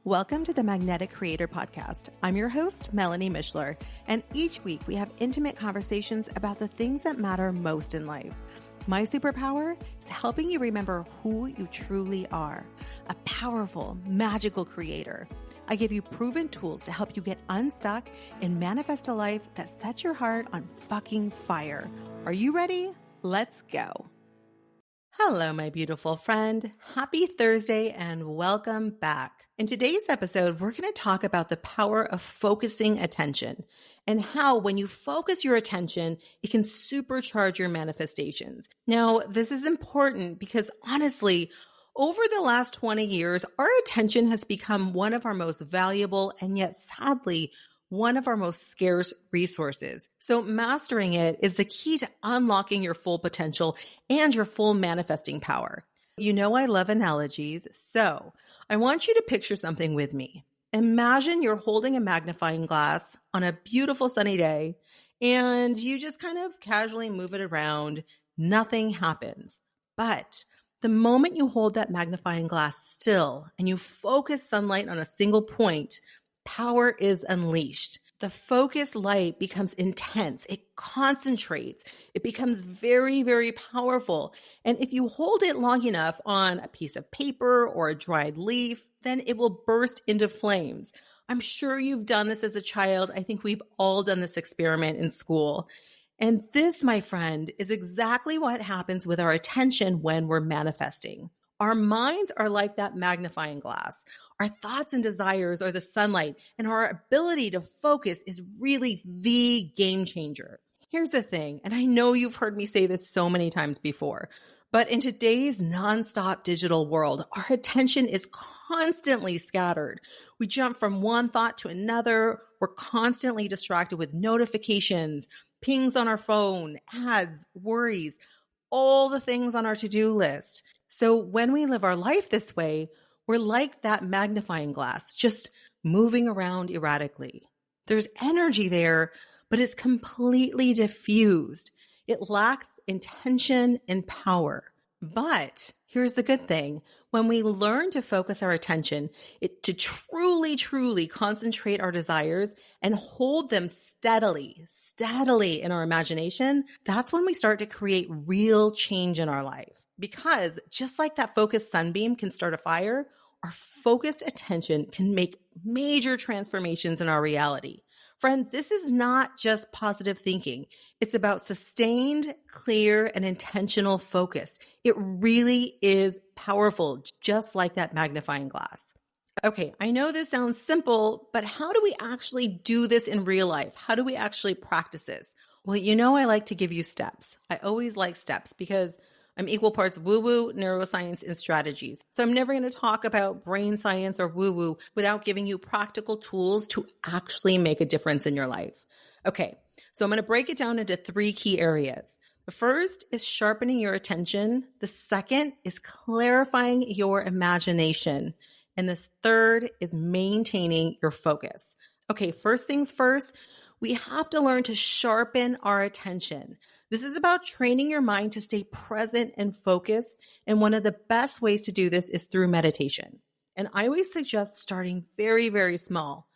Welcome to the Magnetic Creator Podcast. I'm your host, Melanie Mishler, and each week we have intimate conversations about the things that matter most in life. My superpower is helping you remember who you truly are, a powerful, magical creator. I give you proven tools to help you get unstuck and manifest a life that sets your heart on fucking fire. Are you ready? Let's go. Hello, my beautiful friend. Happy Thursday and welcome back. In today's episode, we're going to talk about the power of focusing attention and how when you focus your attention, it can supercharge your manifestations. Now, this is important because honestly, over the last 20 years, our attention has become one of our most valuable and yet sadly, one of our most scarce resources. So mastering it is the key to unlocking your full potential and your full manifesting power. You know I love analogies, so I want you to picture something with me. Imagine you're holding a magnifying glass on a beautiful sunny day, and you just kind of casually move it around. Nothing happens. But the moment you hold that magnifying glass still and you focus sunlight on a single point, power is unleashed. The focused light becomes intense. It concentrates. It becomes very, very powerful. And if you hold it long enough on a piece of paper or a dried leaf, then it will burst into flames. I'm sure you've done this as a child. I think we've all done this experiment in school. And this, my friend, is exactly what happens with our attention when we're manifesting. Our minds are like that magnifying glass. Our thoughts and desires are the sunlight, and our ability to focus is really the game changer. Here's the thing, and I know you've heard me say this so many times before, but in today's nonstop digital world, our attention is constantly scattered. We jump from one thought to another. We're constantly distracted with notifications, pings on our phone, ads, worries, all the things on our to-do list. So when we live our life this way, we're like that magnifying glass, just moving around erratically. There's energy there, but it's completely diffused. It lacks intention and power. But here's the good thing. When we learn to focus our attention, to truly, truly concentrate our desires and hold them steadily in our imagination, that's when we start to create real change in our life. Because just like that focused sunbeam can start a fire, our focused attention can make major transformations in our reality. Friend, this is not just positive thinking. It's about sustained, clear, and intentional focus. It really is powerful, just like that magnifying glass. Okay, I know this sounds simple, but how do we actually do this in real life? How do we actually practice this? Well, you know I like to give you steps. I always like steps because I'm equal parts woo-woo, neuroscience, and strategies. So I'm never going to talk about brain science or woo-woo without giving you practical tools to actually make a difference in your life. Okay, so I'm going to break it down into 3 key areas. The first is sharpening your attention. The second is clarifying your imagination. And the third is maintaining your focus. Okay, first things first, we have to learn to sharpen our attention. This is about training your mind to stay present and focused. And one of the best ways to do this is through meditation. And I always suggest starting very, very small,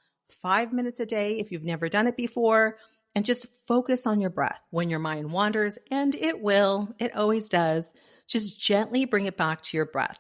5 minutes a day if you've never done it before, and just focus on your breath. When your mind wanders, and it will, it always does, just gently bring it back to your breath.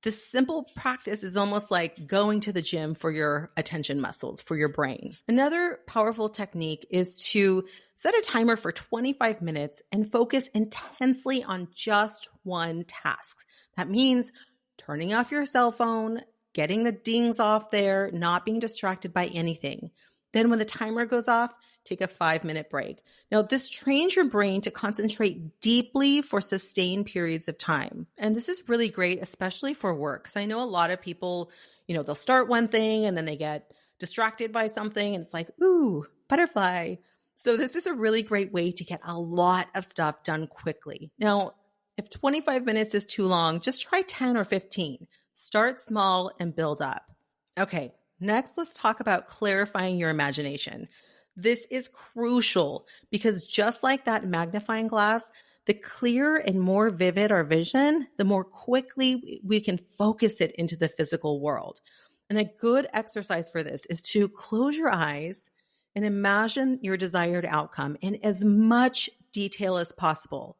This simple practice is almost like going to the gym for your attention muscles, for your brain. Another powerful technique is to set a timer for 25 minutes and focus intensely on just one task. That means turning off your cell phone, getting the dings off there, not being distracted by anything. Then when the timer goes off, take a 5-minute break. Now, this trains your brain to concentrate deeply for sustained periods of time. And this is really great, especially for work. Because I know a lot of people, they'll start one thing and then they get distracted by something and it's like, ooh, butterfly. So this is a really great way to get a lot of stuff done quickly. Now, if 25 minutes is too long, just try 10 or 15. Start small and build up. Okay, next, let's talk about clarifying your imagination. This is crucial because just like that magnifying glass, the clearer and more vivid our vision, the more quickly we can focus it into the physical world. And a good exercise for this is to close your eyes and imagine your desired outcome in as much detail as possible.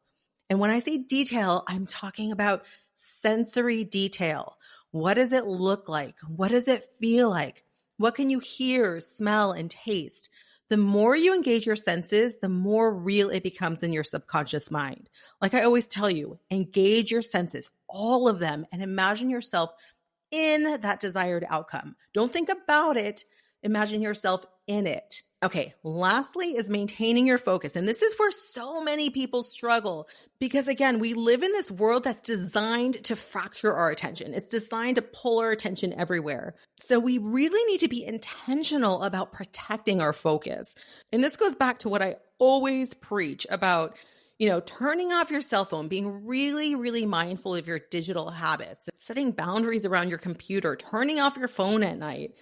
And when I say detail, I'm talking about sensory detail. What does it look like? What does it feel like? What can you hear, smell, and taste? The more you engage your senses, the more real it becomes in your subconscious mind. Like I always tell you, engage your senses, all of them, and imagine yourself in that desired outcome. Don't think about it. Imagine yourself in it. Okay, lastly is maintaining your focus. And this is where so many people struggle because, again, we live in this world that's designed to fracture our attention. It's designed to pull our attention everywhere. So we really need to be intentional about protecting our focus. And this goes back to what I always preach about, turning off your cell phone, being really, really mindful of your digital habits, setting boundaries around your computer, turning off your phone at night.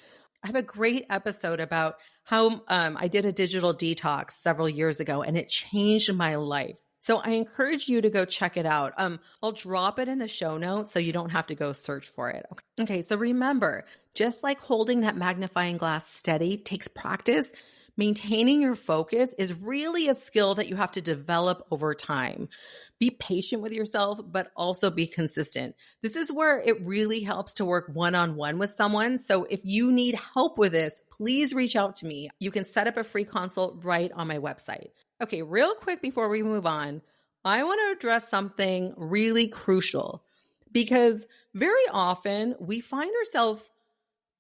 I have a great episode about how I did a digital detox several years ago, and it changed my life. So I encourage you to go check it out. I'll drop it in the show notes so you don't have to go search for it. Okay, so remember, just like holding that magnifying glass steady takes practice, maintaining your focus is really a skill that you have to develop over time. Be patient with yourself, but also be consistent. This is where it really helps to work one-on-one with someone. So if you need help with this, please reach out to me. You can set up a free consult right on my website. Okay, real quick before we move on, I want to address something really crucial because very often we find ourselves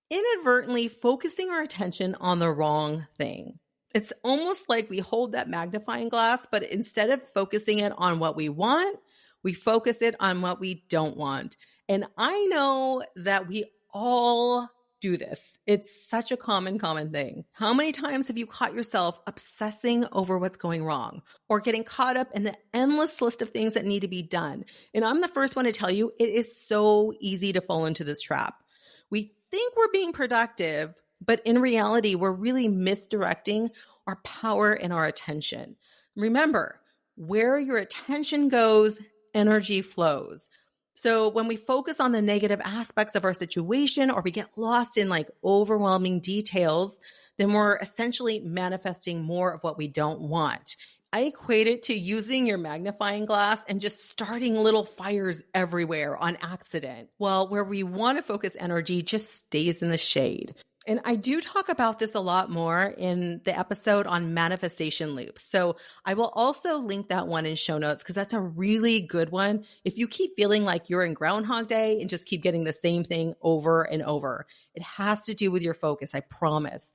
inadvertently focusing our attention on the wrong thing. It's almost like we hold that magnifying glass, but instead of focusing it on what we want, we focus it on what we don't want. And I know that we all do this. It's such a common thing. How many times have you caught yourself obsessing over what's going wrong or getting caught up in the endless list of things that need to be done? And I'm the first one to tell you, it is so easy to fall into this trap. We think we're being productive, but in reality, we're really misdirecting our power and our attention. Remember, where your attention goes, energy flows. So when we focus on the negative aspects of our situation or we get lost in overwhelming details, then we're essentially manifesting more of what we don't want. I equate it to using your magnifying glass and just starting little fires everywhere on accident. Well, where we want to focus energy just stays in the shade. And I do talk about this a lot more in the episode on manifestation loops. So I will also link that one in show notes because that's a really good one. If you keep feeling like you're in Groundhog Day and just keep getting the same thing over and over, it has to do with your focus, I promise.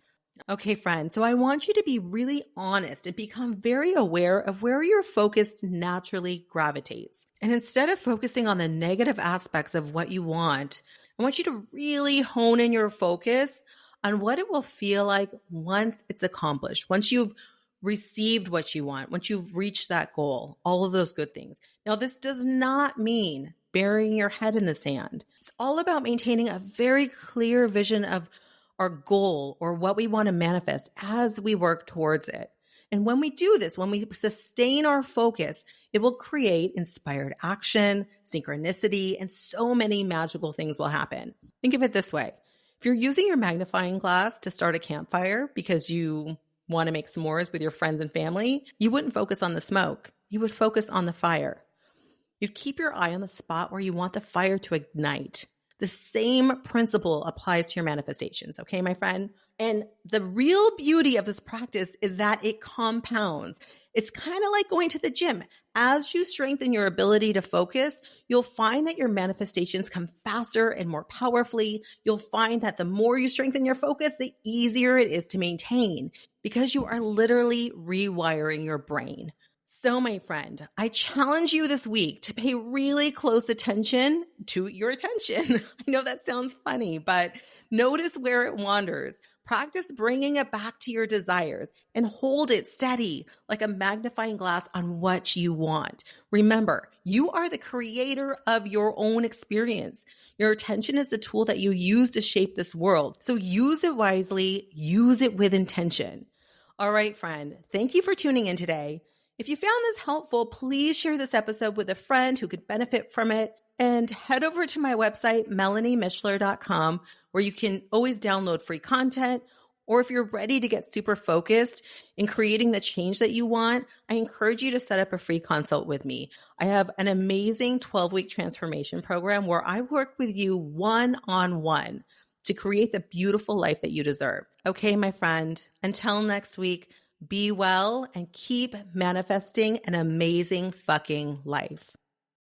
Okay, friend. So I want you to be really honest and become very aware of where your focus naturally gravitates. And instead of focusing on the negative aspects of what you want, I want you to really hone in your focus on what it will feel like once it's accomplished, once you've received what you want, once you've reached that goal, all of those good things. Now, this does not mean burying your head in the sand. It's all about maintaining a very clear vision of our goal or what we want to manifest as we work towards it. And when we do this, when we sustain our focus, it will create inspired action, synchronicity, and so many magical things will happen. Think of it this way. If you're using your magnifying glass to start a campfire because you want to make s'mores with your friends and family, you wouldn't focus on the smoke. You would focus on the fire. You'd keep your eye on the spot where you want the fire to ignite. The same principle applies to your manifestations, okay, my friend? And the real beauty of this practice is that it compounds. It's kind of like going to the gym. As you strengthen your ability to focus, you'll find that your manifestations come faster and more powerfully. You'll find that the more you strengthen your focus, the easier it is to maintain because you are literally rewiring your brain. So, my friend, I challenge you this week to pay really close attention to your attention. I know that sounds funny, but notice where it wanders. Practice bringing it back to your desires and hold it steady like a magnifying glass on what you want. Remember, you are the creator of your own experience. Your attention is the tool that you use to shape this world. So use it wisely, use it with intention. All right, friend, thank you for tuning in today. If you found this helpful, please share this episode with a friend who could benefit from it. And head over to my website, melaniemishler.com, where you can always download free content. Or if you're ready to get super focused in creating the change that you want, I encourage you to set up a free consult with me. I have an amazing 12-week transformation program where I work with you one-on-one to create the beautiful life that you deserve. Okay, my friend, until next week, be well and keep manifesting an amazing fucking life.